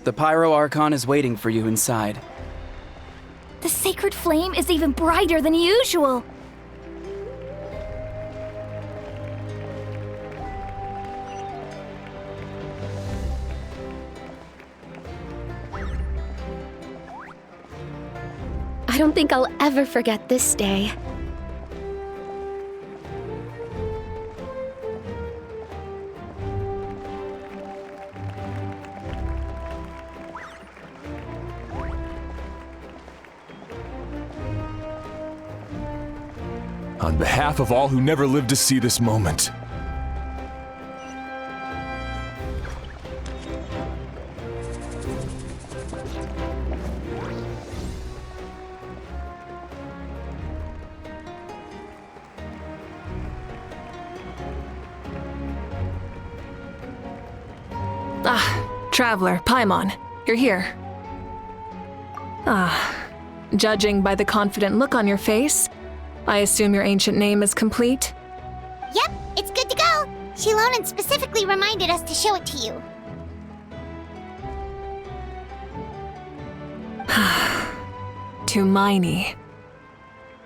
The Pyro Archon is waiting for you inside. The sacred flame is even brighter than usual. I don't think I'll ever forget this day. On behalf of all who never lived to see this moment. Traveler, Paimon, you're here. Judging by the confident look on your face, I assume your ancient name is complete? Yep, it's good to go. Shilonan specifically reminded us to show it to you. Tumaini.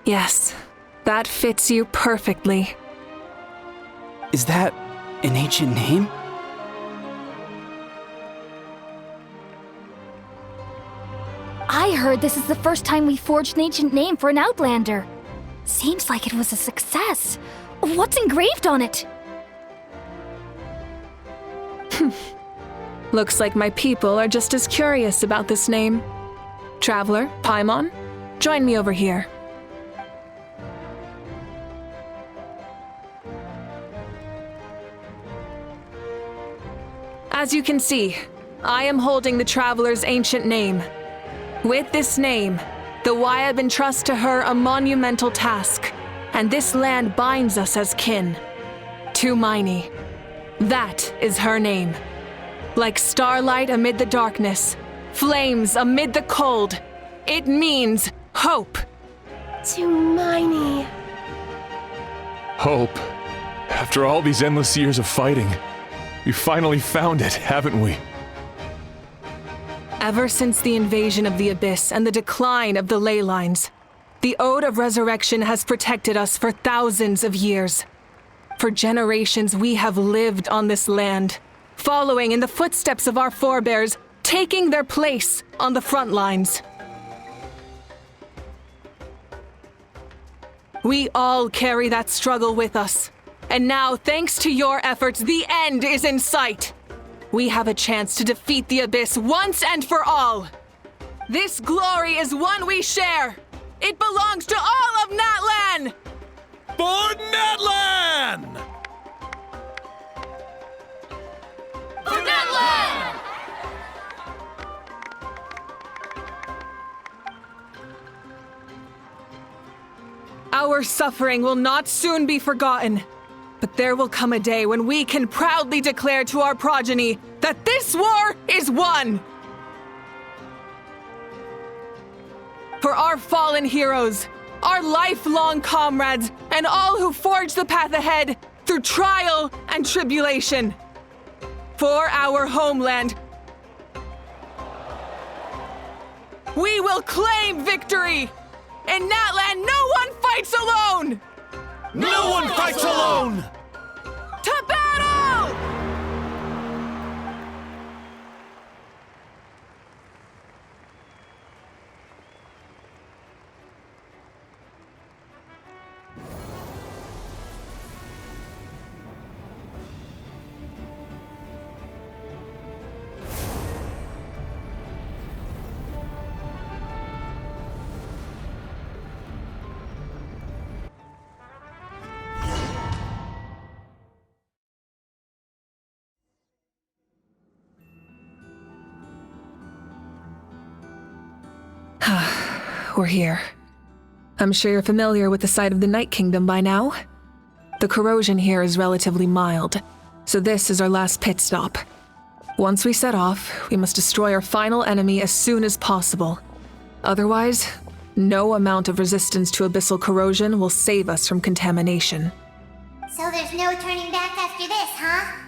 Yes, that fits you perfectly. Is that an ancient name? I heard this is the first time we forged an ancient name for an Outlander. Seems like it was a success. What's engraved on it? Looks like my people are just as curious about this name. Traveler, Paimon, join me over here. As you can see, I am holding the Traveler's ancient name. With this name, the Wayab entrust to her a monumental task, and this land binds us as kin. Tumaini. That is her name. Like starlight amid the darkness, flames amid the cold, it means hope. Tumaini. Hope. After all these endless years of fighting, we finally found it, haven't we? Ever since the invasion of the Abyss and the decline of the ley lines, the Ode of Resurrection has protected us for thousands of years. For generations we have lived on this land, following in the footsteps of our forebears, taking their place on the front lines. We all carry that struggle with us, and now, thanks to your efforts, the end is in sight. We have a chance to defeat the Abyss once and for all. This glory is one we share. It belongs to all of Natlan! For Natlan! For Natlan! Our suffering will not soon be forgotten. But there will come a day when we can proudly declare to our progeny that this war is won! For our fallen heroes, our lifelong comrades, and all who forge the path ahead through trial and tribulation. For our homeland, we will claim victory! In Natlan, no one fights alone! No one fights alone! To battle! We're here. I'm sure you're familiar with the site of the Night Kingdom by now. The corrosion here is relatively mild, so this is our last pit stop. Once we set off, we must destroy our final enemy as soon as possible. Otherwise, no amount of resistance to abyssal corrosion will save us from contamination. So there's no turning back after this, huh?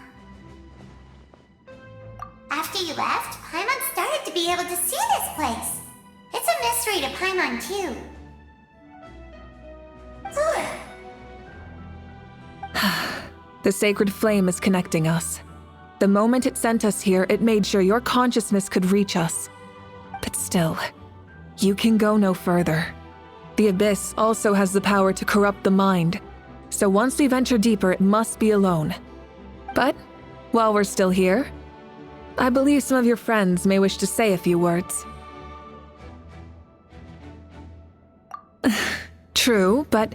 After you left, Paimon started to be able to see this place. It's a mystery to Paimon, too. The sacred flame is connecting us. The moment it sent us here, it made sure your consciousness could reach us. But still, you can go no further. The Abyss also has the power to corrupt the mind, so once we venture deeper, it must be alone. But while we're still here, I believe some of your friends may wish to say a few words. True, but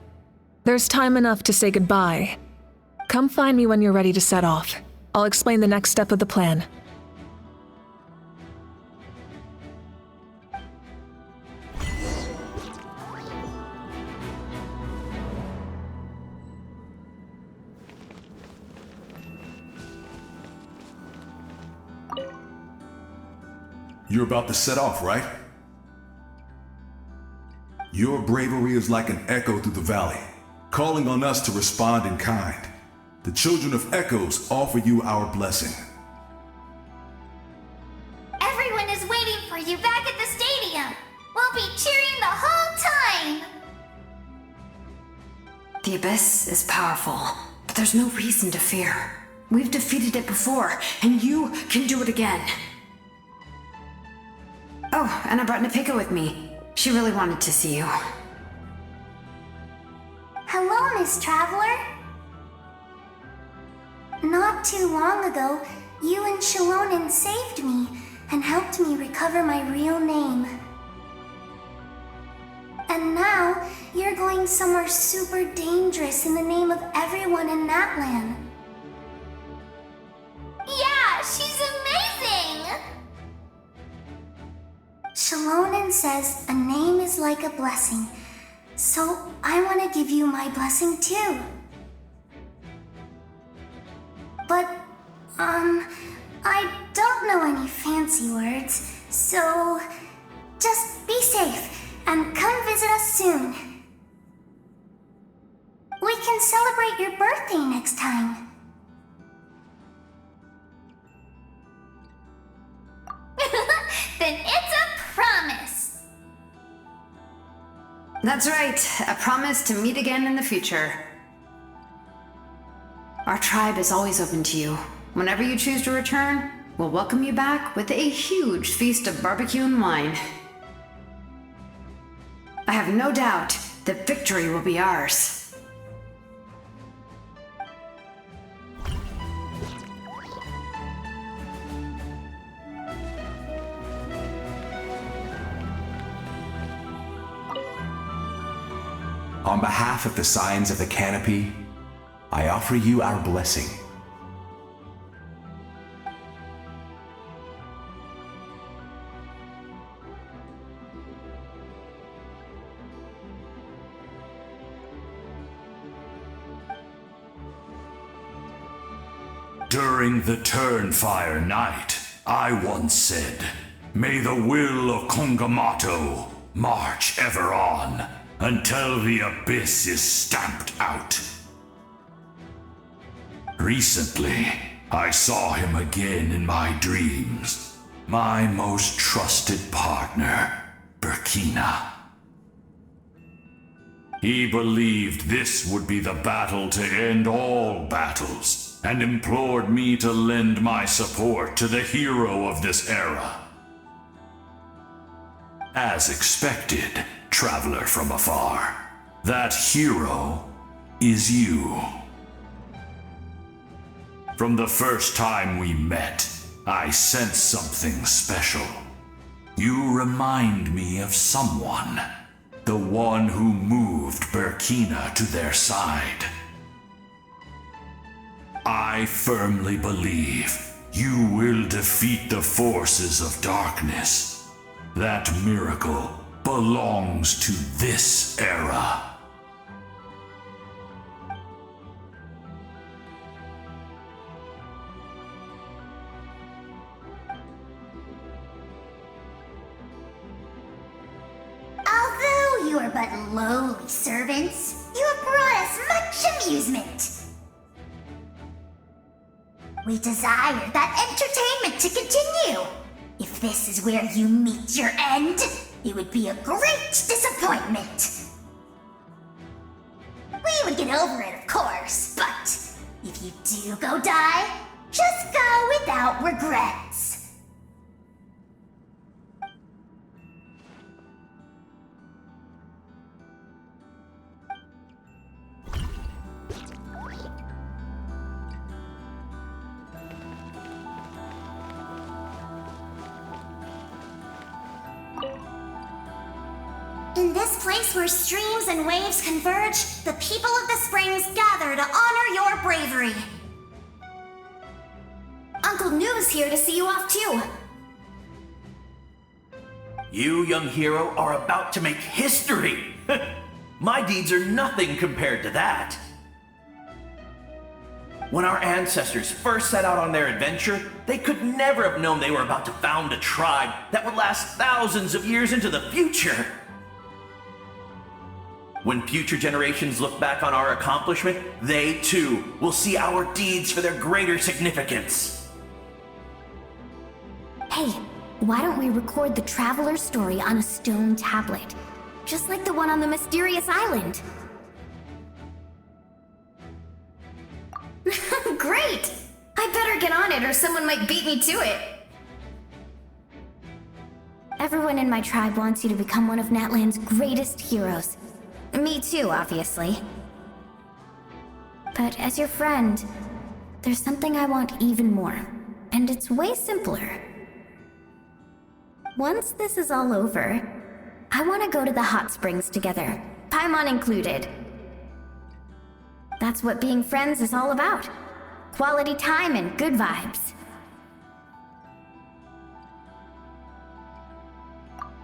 there's time enough to say goodbye. Come find me when you're ready to set off. I'll explain the next step of the plan. You're about to set off, right? Your bravery is like an echo through the valley, calling on us to respond in kind. The children of Echoes offer you our blessing. Everyone is waiting for you back at the stadium. We'll be cheering the whole time. The Abyss is powerful, but there's no reason to fear. We've defeated it before, and you can do it again. Oh, and I brought Nepika with me. She really wanted to see you. Hello, Miss Traveler. Not too long ago, you and Shalonen saved me and helped me recover my real name. And now, you're going somewhere super dangerous in the name of everyone in Natlan. Yeah, she's amazing! Shalonen says a name is like a blessing, so I want to give you my blessing too. But, I don't know any fancy words, so just be safe and come visit us soon. We can celebrate your birthday next time. Then it's a promise. That's right, a promise to meet again in the future. Our tribe is always open to you. Whenever you choose to return, we'll welcome you back with a huge feast of barbecue and wine. I have no doubt that victory will be ours. On behalf of the Signs of the Canopy, I offer you our blessing. During the Turnfire Night, I once said, "May the will of Kongamato march ever on until the Abyss is stamped out." Recently, I saw him again in my dreams. My most trusted partner, Burkina. He believed this would be the battle to end all battles, and implored me to lend my support to the hero of this era. As expected, traveler from afar, that hero is you. From the first time we met, I sensed something special. You remind me of someone, the one who moved Burkina to their side. I firmly believe you will defeat the forces of darkness. That miracle belongs to this era. Although you are but lowly servants, you have brought us much amusement. We desire that entertainment to continue. If this is where you meet your end, it would be a great disappointment. We would get over it, of course, but if you do go die, just go without regrets. In this place where streams and waves converge, the people of the springs gather to honor your bravery. Uncle Noo's here to see you off too. You, young hero, are about to make history! My deeds are nothing compared to that. When our ancestors first set out on their adventure, they could never have known they were about to found a tribe that would last thousands of years into the future. When future generations look back on our accomplishment, they too will see our deeds for their greater significance. Hey, why don't we record the traveler's story on a stone tablet? Just like the one on the mysterious island. Great! I better get on it or someone might beat me to it. Everyone in my tribe wants you to become one of Natlan's greatest heroes. Me too, obviously. But as your friend, there's something I want even more. And it's way simpler. Once this is all over, I want to go to the hot springs together, Paimon included. That's what being friends is all about. Quality time and good vibes.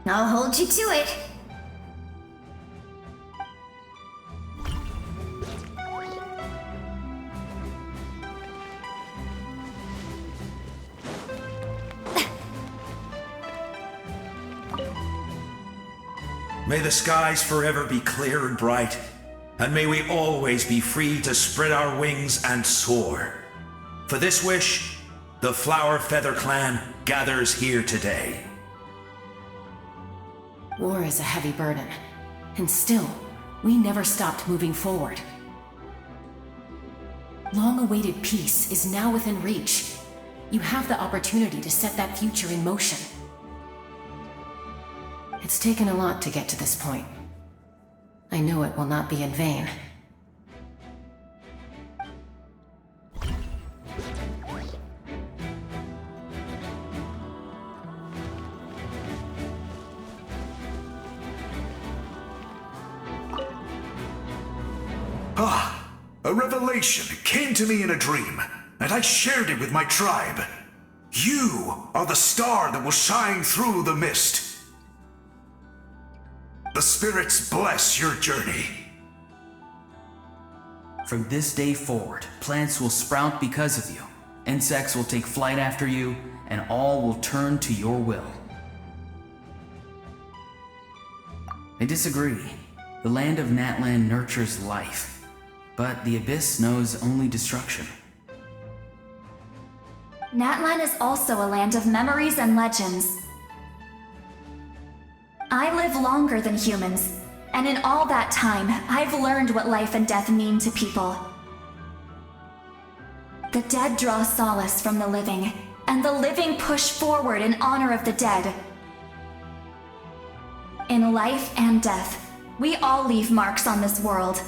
I'll hold you to it. May the skies forever be clear and bright, and may we always be free to spread our wings and soar. For this wish, the Flower Feather Clan gathers here today. War is a heavy burden, and still, we never stopped moving forward. Long-awaited peace is now within reach. You have the opportunity to set that future in motion. It's taken a lot to get to this point. I know it will not be in vain. A revelation came to me in a dream, and I shared it with my tribe. You are the star that will shine through the mist. The spirits bless your journey. From this day forward, plants will sprout because of you. Insects will take flight after you, and all will turn to your will. I disagree. The land of Natlan nurtures life, but the Abyss knows only destruction. Natlan is also a land of memories and legends. I live longer than humans, and in all that time, I've learned what life and death mean to people. The dead draw solace from the living, and the living push forward in honor of the dead. In life and death, we all leave marks on this world.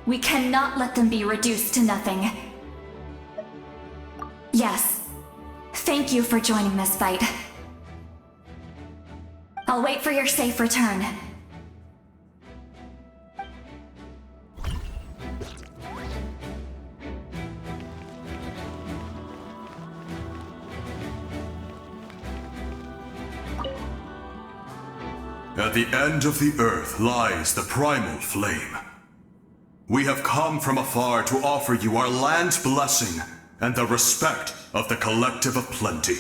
We cannot let them be reduced to nothing. Yes, thank you for joining this fight. I'll wait for your safe return. At the end of the earth lies the primal flame. We have come from afar to offer you our land's blessing and the respect of the Collective of Plenty.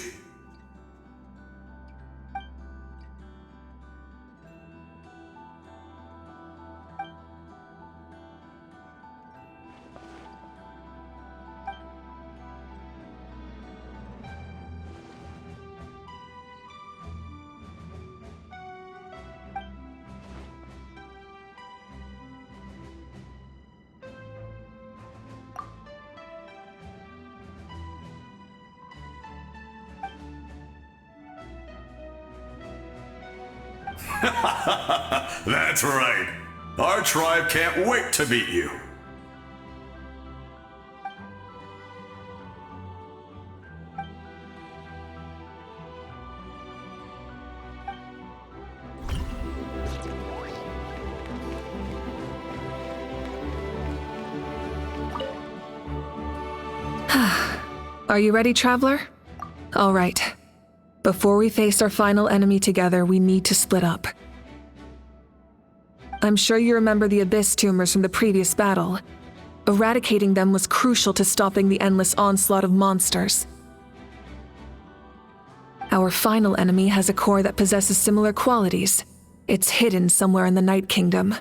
That's right. Our tribe can't wait to meet you. Are you ready, Traveler? All right. Before we face our final enemy together, we need to split up. I'm sure you remember the Abyss tumors from the previous battle. Eradicating them was crucial to stopping the endless onslaught of monsters. Our final enemy has a core that possesses similar qualities. It's hidden somewhere in the Night Kingdom.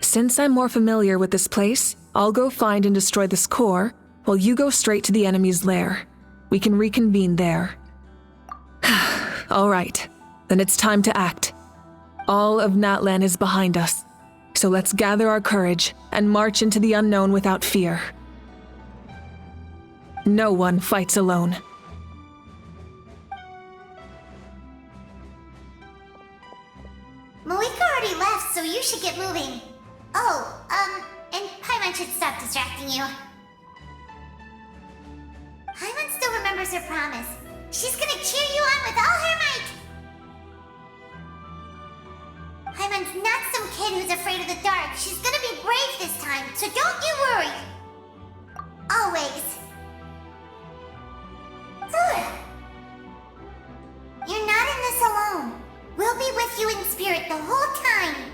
Since I'm more familiar with this place, I'll go find and destroy this core, while you go straight to the enemy's lair. We can reconvene there. All right, then it's time to act. All of Natlan is behind us, so let's gather our courage and march into the unknown without fear. No one fights alone. Malika already left, so you should get moving. Oh, and Paimon should stop distracting you. Paimon still remembers her promise. She's gonna cheer you on with all her might! Paimon's not some kid who's afraid of the dark. She's gonna be brave this time, so don't you worry. Always. Good. You're not in this alone. We'll be with you in spirit the whole time.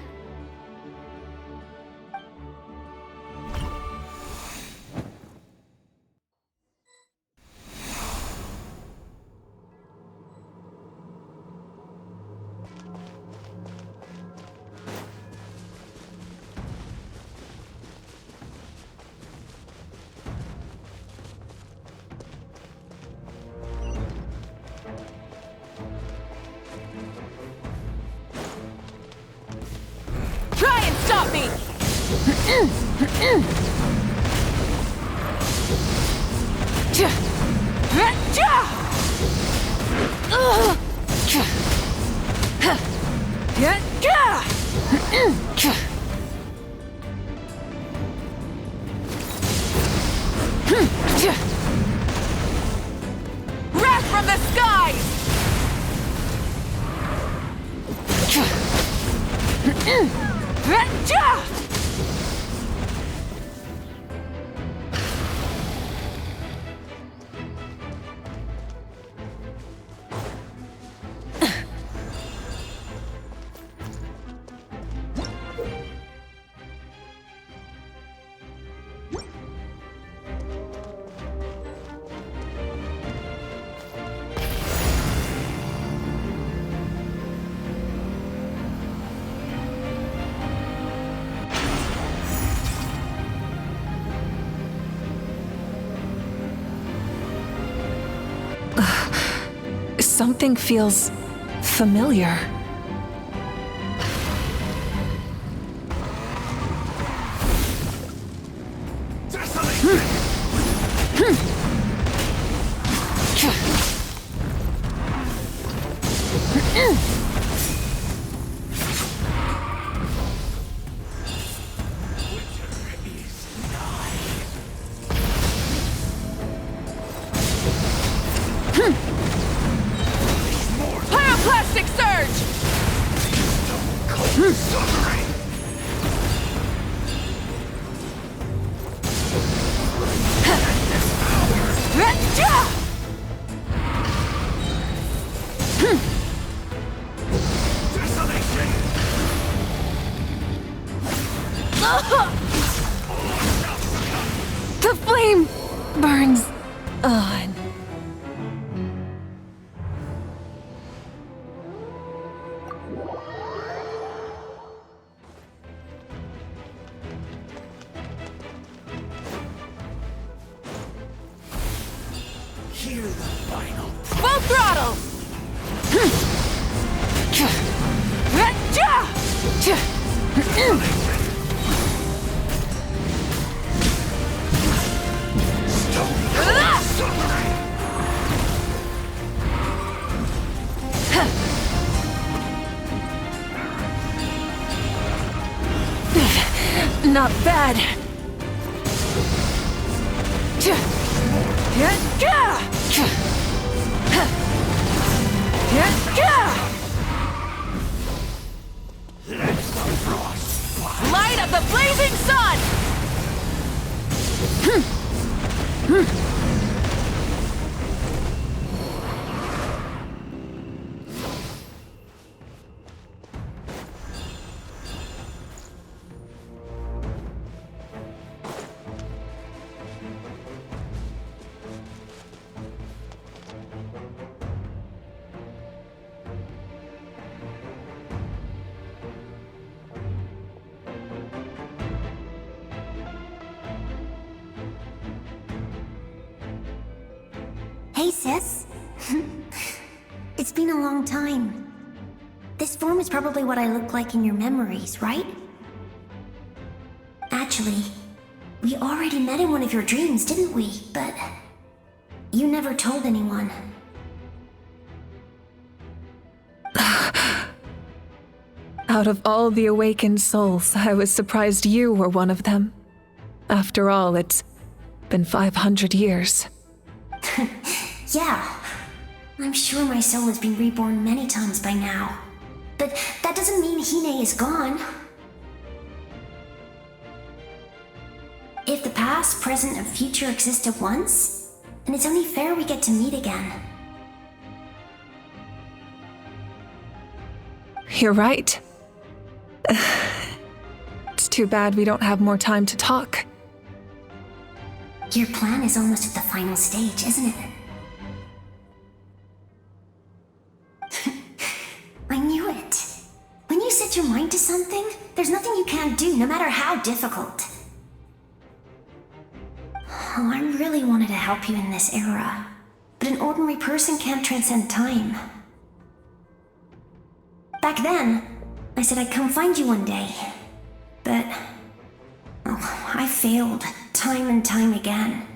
Stop me! Wrath from the skies! Something feels familiar. Pyroclastic surge! The flame burns on. Hear the final. Full throttle! Not bad. Light of the blazing sun! Hey, sis. It's been a long time. This form is probably what I look like in your memories, right? Actually, we already met in one of your dreams, didn't we? But you never told anyone. Out of all the awakened souls, I was surprised you were one of them. After all, it's been 500 years. Yeah. I'm sure my soul has been reborn many times by now. But that doesn't mean Hine is gone. If the past, present, and future exist at once, then it's only fair we get to meet again. You're right. It's too bad we don't have more time to talk. Your plan is almost at the final stage, isn't it? I knew it. When you set your mind to something, there's nothing you can't do, no matter how difficult. Oh, I really wanted to help you in this era, but an ordinary person can't transcend time. Back then, I said I'd come find you one day, but I failed time and time again.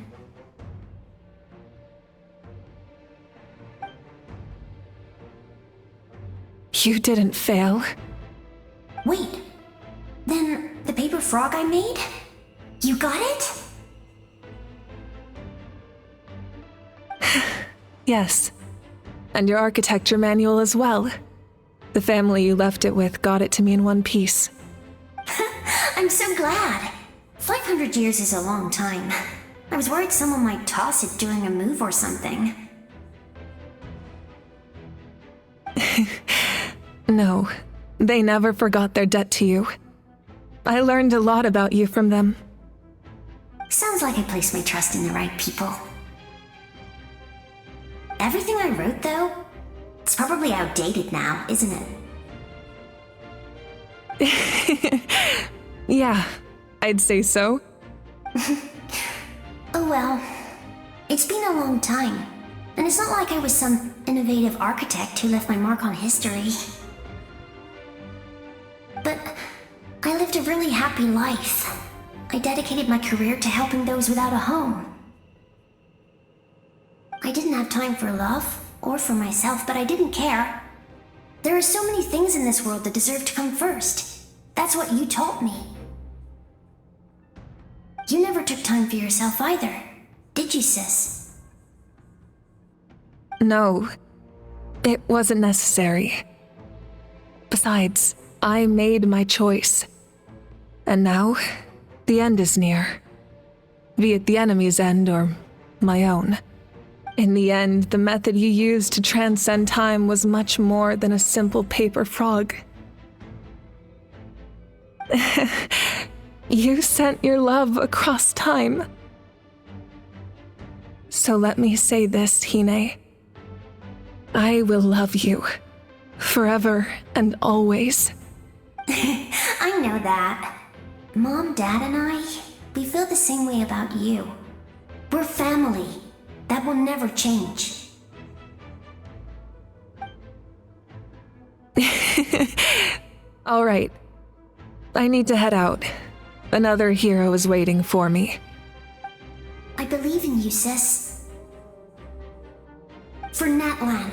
You didn't fail. Wait, then the paper frog I made? You got it? Yes. And your architecture manual as well. The family you left it with got it to me in one piece. I'm so glad. 500 years is a long time. I was worried someone might toss it during a move or something. No, they never forgot their debt to you. I learned a lot about you from them. Sounds like I placed my trust in the right people. Everything I wrote, though, it's probably outdated now, isn't it? Yeah, I'd say so. Oh well, it's been a long time, and it's not like I was some innovative architect who left my mark on history. But I lived a really happy life. I dedicated my career to helping those without a home. I didn't have time for love, or for myself, but I didn't care. There are so many things in this world that deserve to come first. That's what you taught me. You never took time for yourself either, did you, sis? No, it wasn't necessary. Besides, I made my choice. And now, the end is near. Be it the enemy's end or my own. In the end, the method you used to transcend time was much more than a simple paper frog. You sent your love across time. So let me say this, Hine. I will love you. Forever and always. I know that. Mom, Dad, and I, we feel the same way about you. We're family. That will never change. All right. I need to head out. Another hero is waiting for me. I believe in you, sis. For Natlan.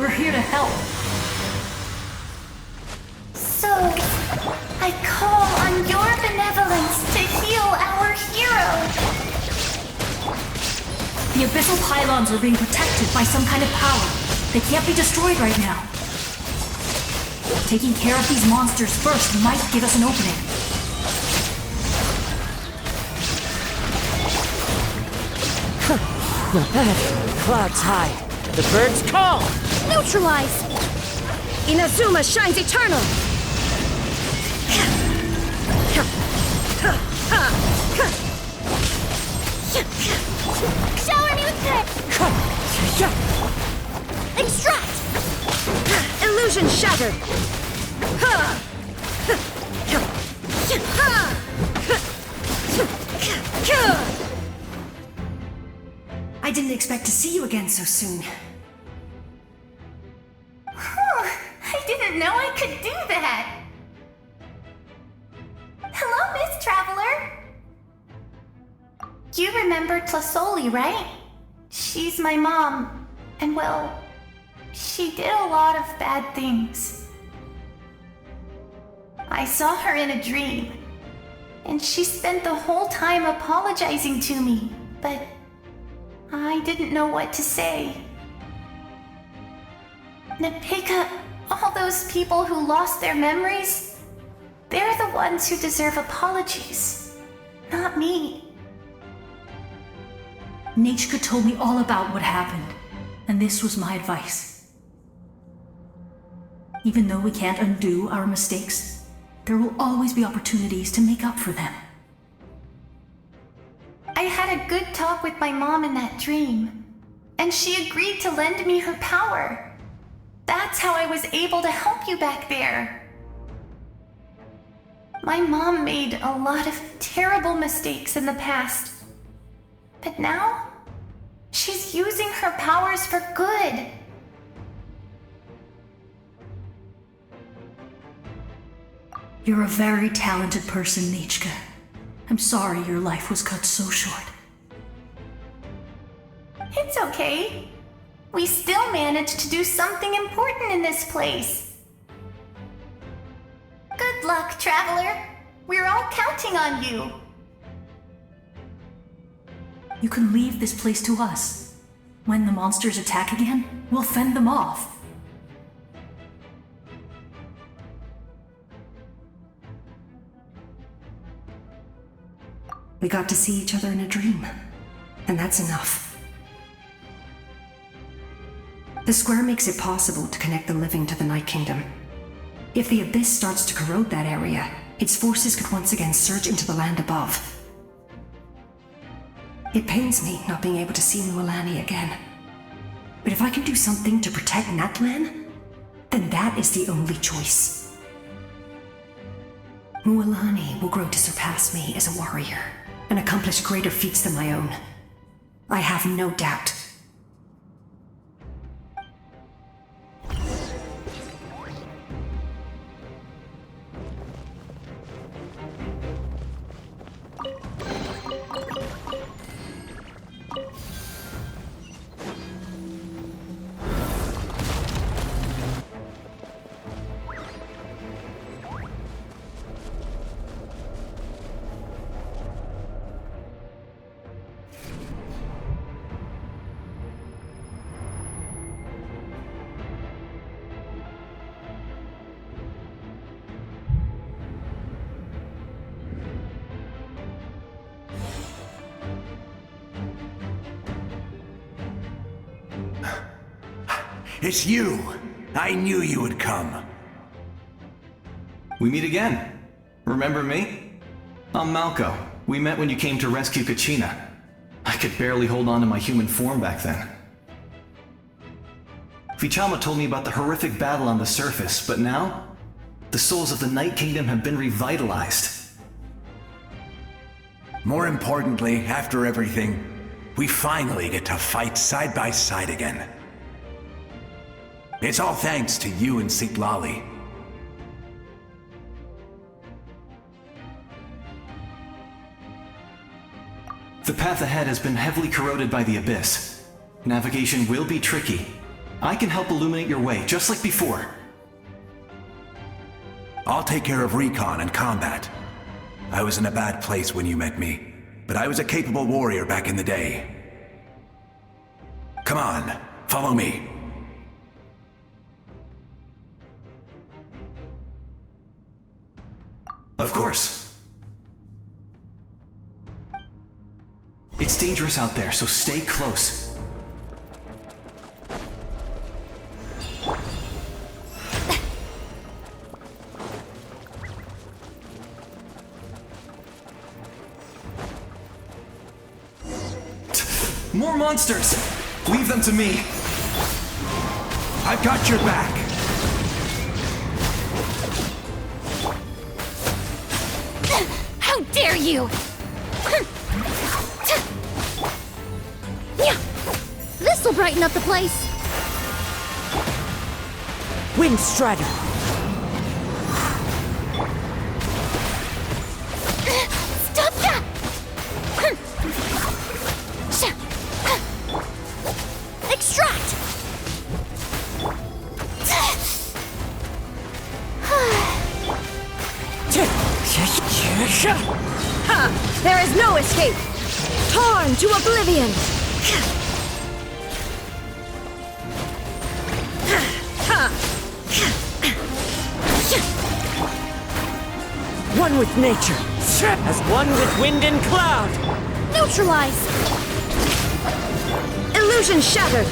We're here to help. So, I call on your benevolence to heal our hero. The abyssal pylons are being protected by some kind of power. They can't be destroyed right now. Taking care of these monsters first might give us an opening. Not bad. Clouds high. The birds call! Neutralize! Inazuma shines eternal! Shower me with grit! Extract! Illusion shattered! I didn't expect to see you again so soon. I didn't know I could do that. Hello, Miss Traveler. You remember Tlasoli, right? She's my mom, and well, she did a lot of bad things. I saw her in a dream, and she spent the whole time apologizing to me, but I didn't know what to say. Napika, all those people who lost their memories, they're the ones who deserve apologies, not me. Nachka told me all about what happened, and this was my advice. Even though we can't undo our mistakes, there will always be opportunities to make up for them. I had a good talk with my mom in that dream, and she agreed to lend me her power. That's how I was able to help you back there. My mom made a lot of terrible mistakes in the past, but now she's using her powers for good. You're a very talented person, Nachka. I'm sorry your life was cut so short. It's okay. We still managed to do something important in this place. Good luck, Traveler. We're all counting on you. You can leave this place to us. When the monsters attack again, we'll fend them off. We got to see each other in a dream, and that's enough. The square makes it possible to connect the living to the Night Kingdom. If the Abyss starts to corrode that area, its forces could once again surge into the land above. It pains me not being able to see Mualani again. But if I can do something to protect Natlan, then that is the only choice. Mualani will grow to surpass me as a warrior and accomplish greater feats than my own. I have no doubt. It's you! I knew you would come. We meet again. Remember me? I'm Malco. We met when you came to rescue Kachina. I could barely hold on to my human form back then. Vichama told me about the horrific battle on the surface, but now, the souls of the Night Kingdom have been revitalized. More importantly, after everything, we finally get to fight side by side again. It's all thanks to you and Sitlali. The path ahead has been heavily corroded by the Abyss. Navigation will be tricky, I can help illuminate your way, just like before. I'll take care of recon and combat. I was in a bad place when you met me, but I was a capable warrior back in the day. Come on, follow me. Of course. It's dangerous out there, so stay close. More monsters! Leave them to me! I've got your back! How dare you! This'll brighten up the place! Wind Strider! Stop that! Extract! Ha! There is no escape! Torn to oblivion! One with nature, as one with wind and cloud! Neutralize! Illusion shattered!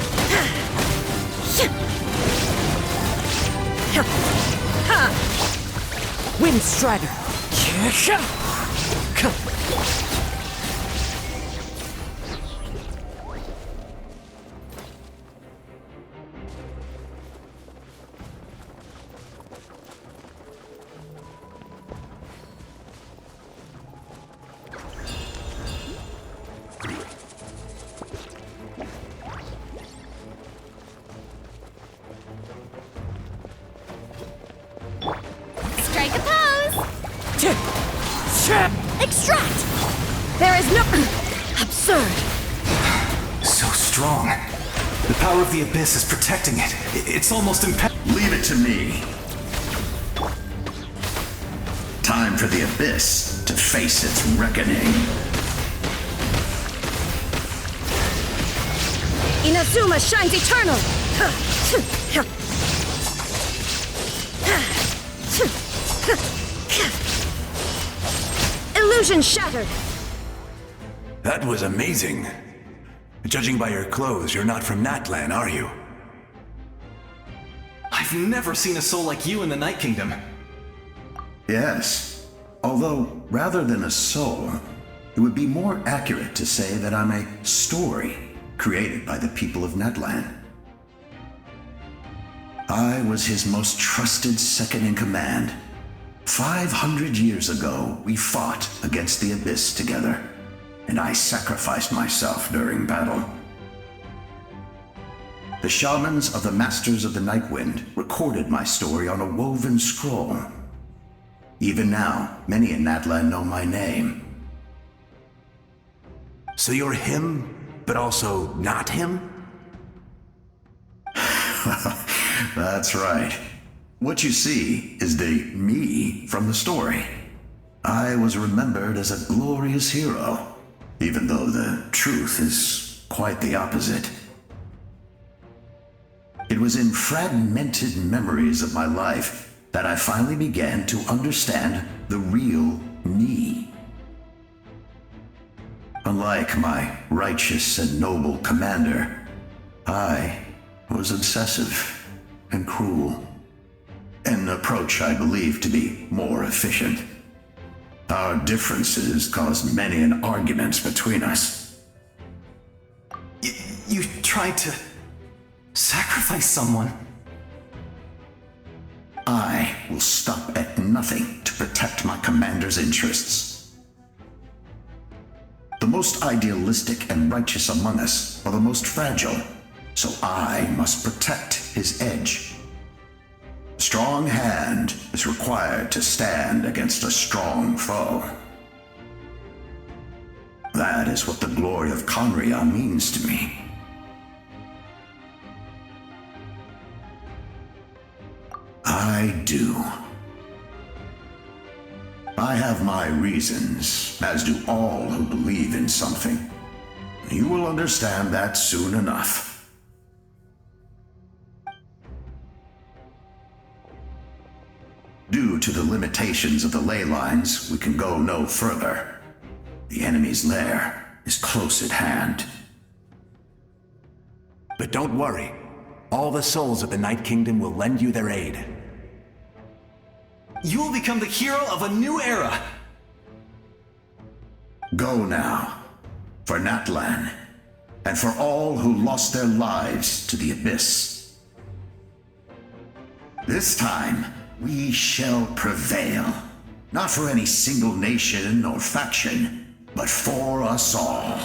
Wind Strider! Strike a pose! Extract! There is no... Absurd! So strong. The power of the Abyss is protecting it. It's almost impenetrable. Leave it to me. Time for the Abyss to face its reckoning. Inazuma shines eternal! Illusion shattered! That was amazing. Judging by your clothes, you're not from Natlan, are you? I've never seen a soul like you in the Night Kingdom. Yes, although rather than a soul, it would be more accurate to say that I'm a story created by the people of Natlan. I was his most trusted second-in-command. 500 years ago, we fought against the Abyss together, and I sacrificed myself during battle. The shamans of the Masters of the Nightwind recorded my story on a woven scroll. Even now, many in Natlan know my name. So you're him, but also not him? That's right. What you see is the me from the story. I was remembered as a glorious hero, even though the truth is quite the opposite. It was in fragmented memories of my life that I finally began to understand the real me. Unlike my righteous and noble commander, I was obsessive and cruel. An approach I believe to be more efficient. Our differences caused many an arguments between us. You tried to sacrifice someone. I will stop at nothing to protect my commander's interests. The most idealistic and righteous among us are the most fragile, so I must protect his edge. A strong hand is required to stand against a strong foe. That is what the glory of Conria means to me. I do. I have my reasons, as do all who believe in something. You will understand that soon enough. Due to the limitations of the ley lines, we can go no further. The enemy's lair is close at hand. But don't worry. All the souls of the Night Kingdom will lend you their aid. You will become the hero of a new era! Go now, for Natlan, and for all who lost their lives to the Abyss. This time, we shall prevail, not for any single nation or faction, but for us all.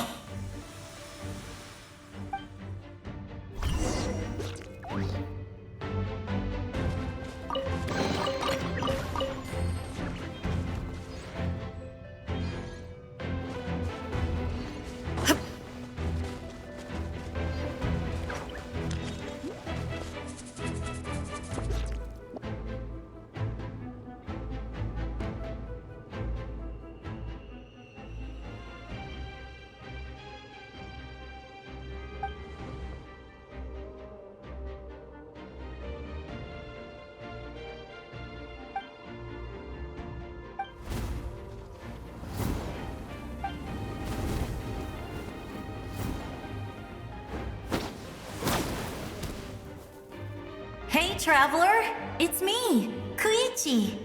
Hey, traveler! It's me, Koichi.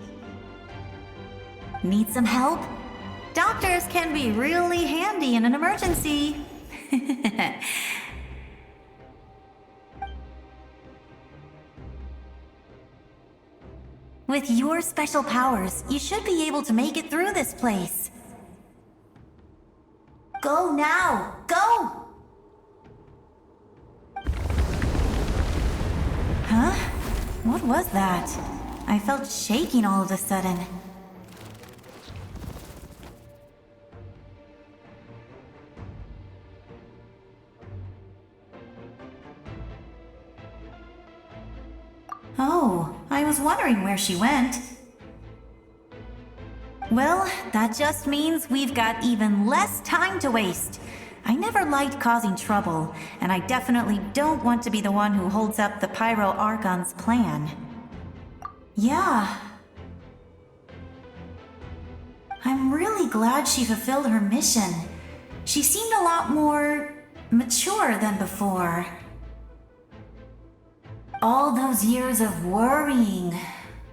Need some help? Doctors can be really handy in an emergency. With your special powers, you should be able to make it through this place. Go now! Go! Huh? What was that? I felt shaking all of a sudden. Oh, I was wondering where she went. Well, that just means we've got even less time to waste. I never liked causing trouble, and I definitely don't want to be the one who holds up the Pyro Archon's plan. Yeah. I'm really glad she fulfilled her mission. She seemed a lot more mature than before. All those years of worrying,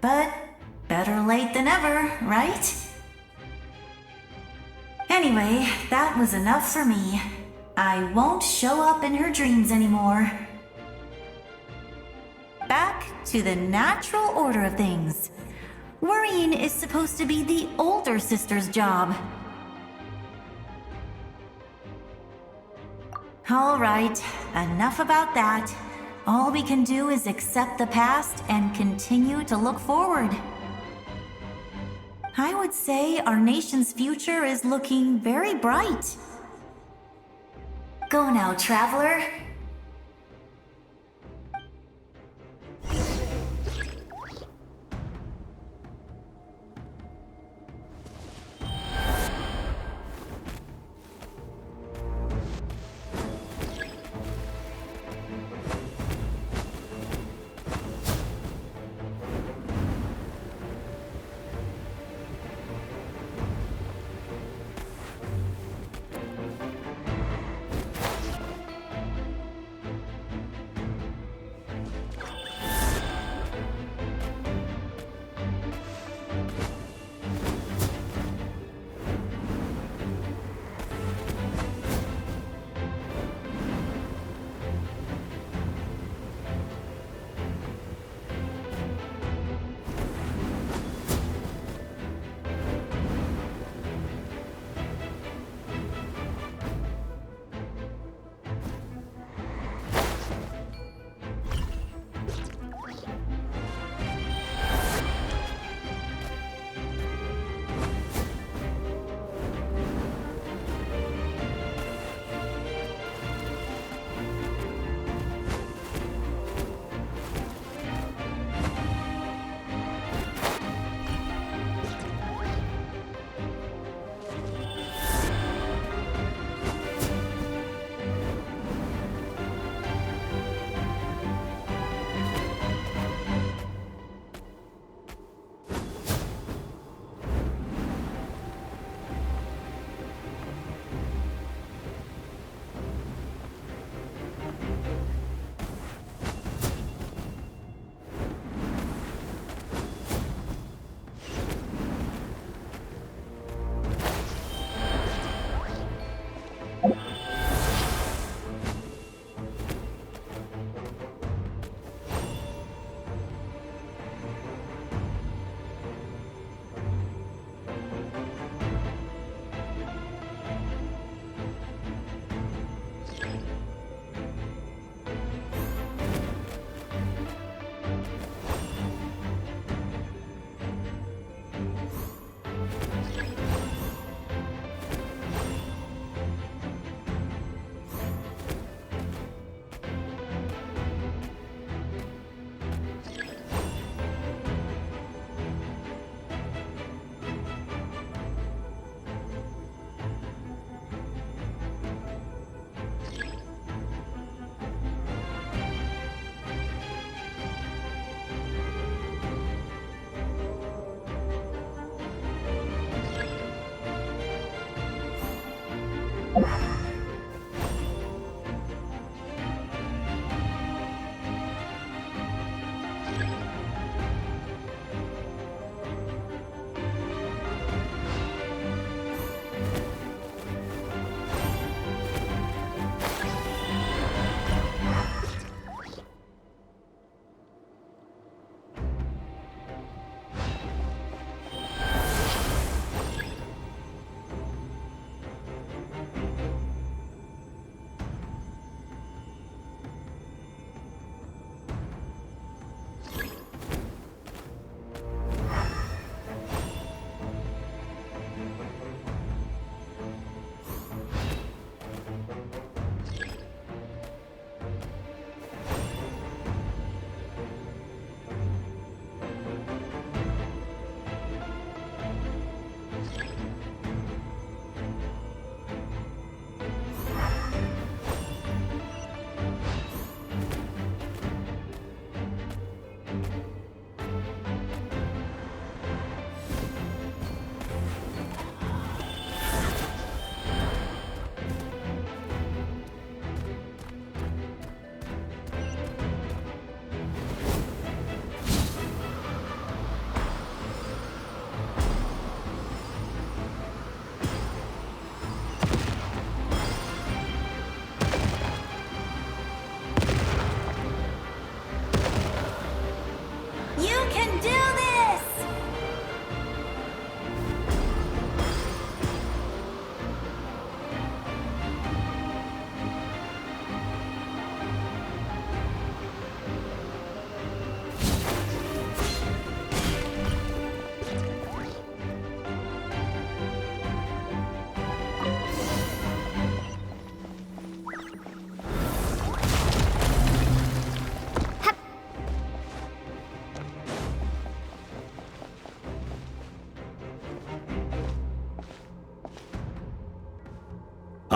but better late than ever, right? Anyway, that was enough for me. I won't show up in her dreams anymore. Back to the natural order of things. Worrying is supposed to be the older sister's job. All right, enough about that. All we can do is accept the past and continue to look forward. I would say our nation's future is looking very bright. Go now, traveler.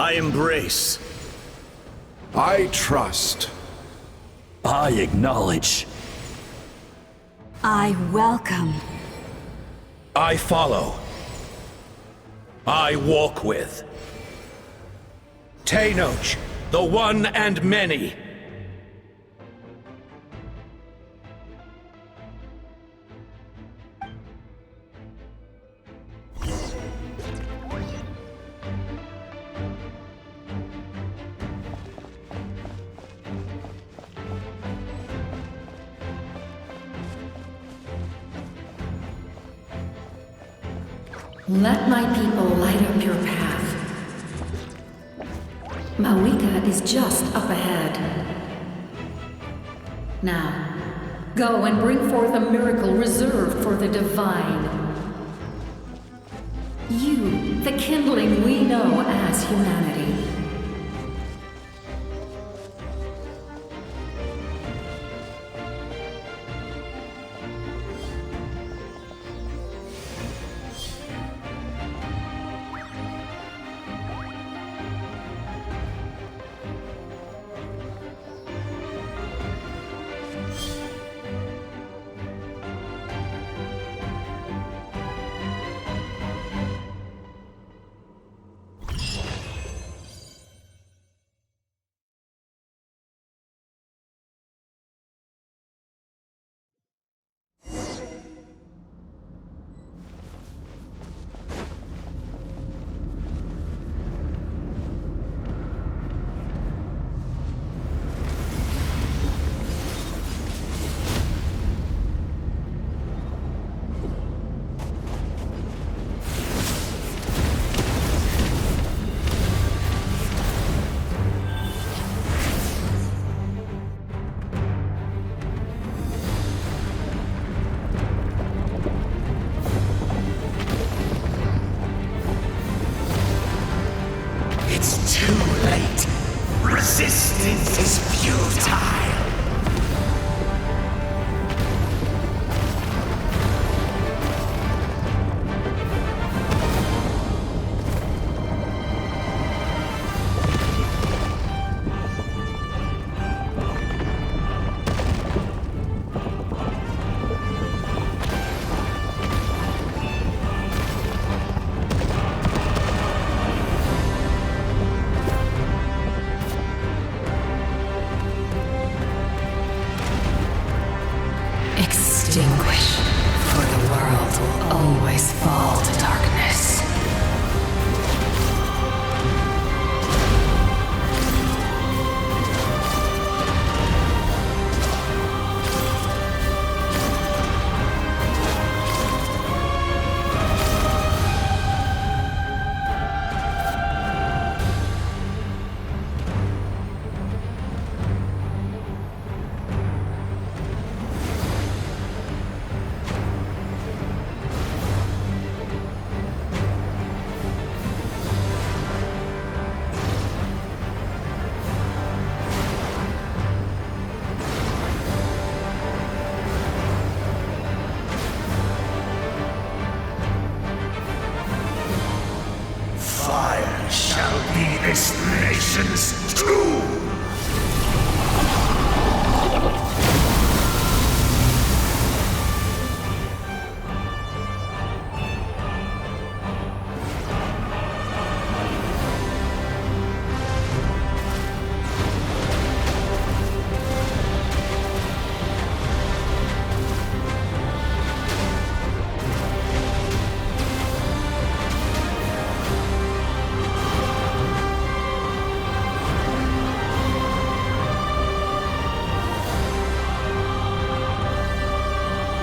I embrace. I trust. I acknowledge. I welcome. I follow. I walk with. Tenoch, the one and many. Let my people light up your path. Mawika is just up ahead. Now, go and bring forth a miracle reserved for the divine. You, the kindling we know as humanity. Resistance is futile. Extinguish, for the world will always fall to darkness. Fire shall be this nation's tomb!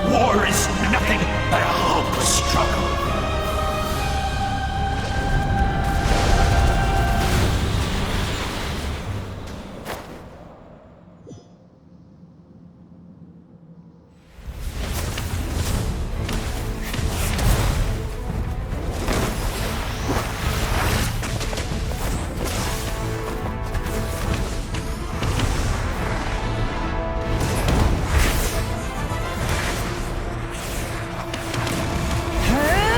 War is nothing but a hopeless struggle. Huh?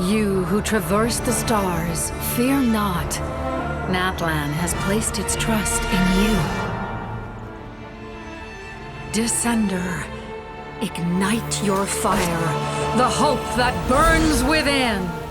You who traverse the stars, fear not. Natlan has placed its trust in you. Descender, ignite your fire, the hope that burns within!